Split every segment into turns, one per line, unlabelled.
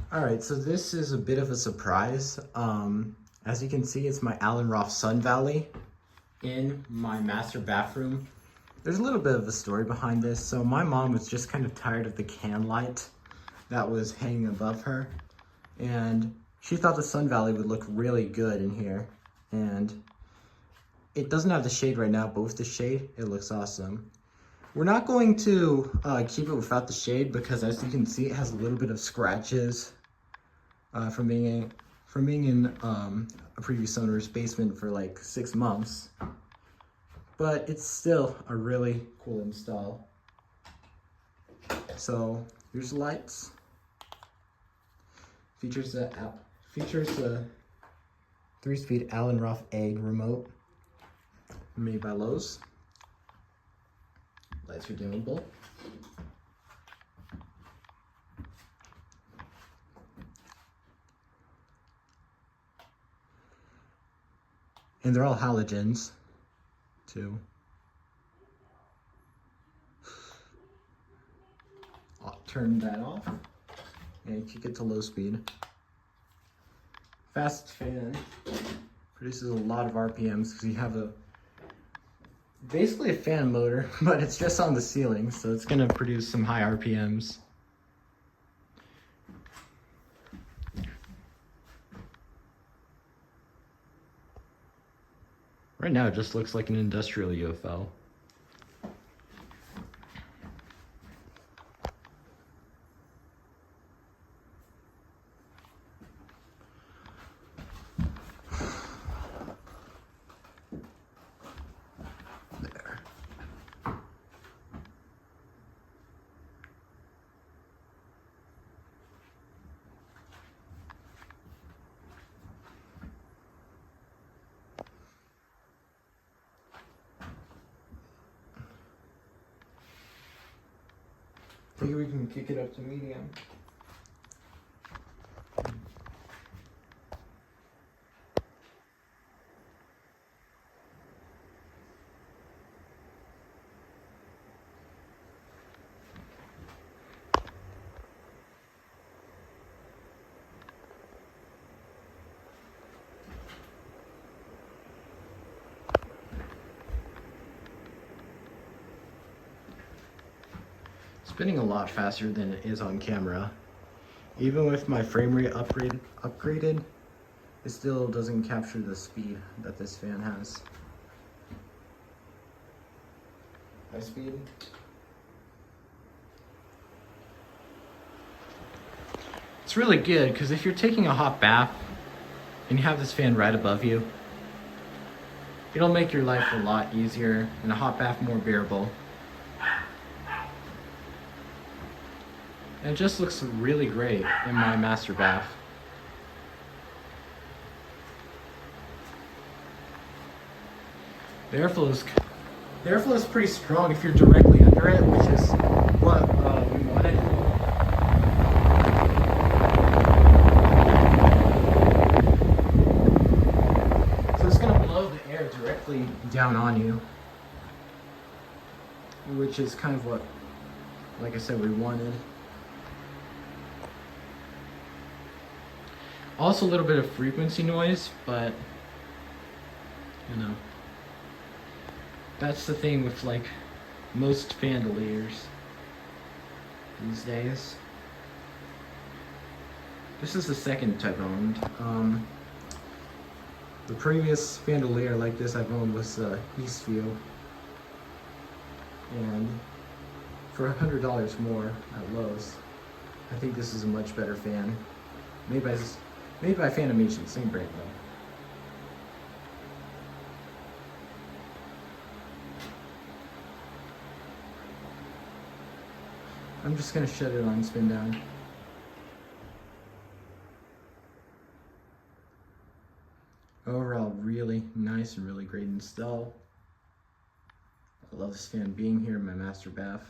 All right, so this is a bit of a surprise. As you can see, it's my Allen Roth Sun Valley in my master bathroom. There's a little bit of a story behind this. So my mom was just kind of tired of the can light that was hanging above her, and she thought the Sun Valley would look really good in here. And it doesn't have the shade right now, but with the shade, it looks awesome. We're not going to keep it without the shade because, as you can see, it has a little bit of scratches from being in a previous owner's basement for like 6 months. But it's still a really cool install. So here's the lights. Features a 3-speed Allen Roth egg remote made by Lowe's. Lights are dimmable. And they're all halogens, too. I'll turn that off and kick it to low speed. Fast fan produces a lot of RPMs because you have basically a fan motor, but it's just on the ceiling, so it's going to produce some high RPMs. Right now it just looks like an industrial UFO. There. I think we can kick it up to medium. Spinning a lot faster than it is on camera. Even with my frame rate upgraded, it still doesn't capture the speed that this fan has. High speed. It's really good because if you're taking a hot bath and you have this fan right above you, it'll make your life a lot easier and a hot bath more bearable. And it just looks really great in my master bath. The airflow is pretty strong if you're directly under it, which is what we wanted. So it's going to blow the air directly down on you, which is kind of what, like I said, we wanted. Also a little bit of frequency noise, but you know, that's the thing with like most chandeliers these days. This is the second type owned. The previous chandelier like this I've owned was Eastview, and for $100 more at Lowe's, I think this is a much better fan. Made by Fanimation, same brand though. I'm just gonna shut it on spin down. Overall, really nice and really great install. I love this fan being here in my master bath.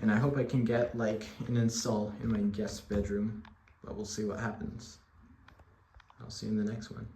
And I hope I can get like an install in my guest bedroom, but we'll see what happens. I'll see you in the next one.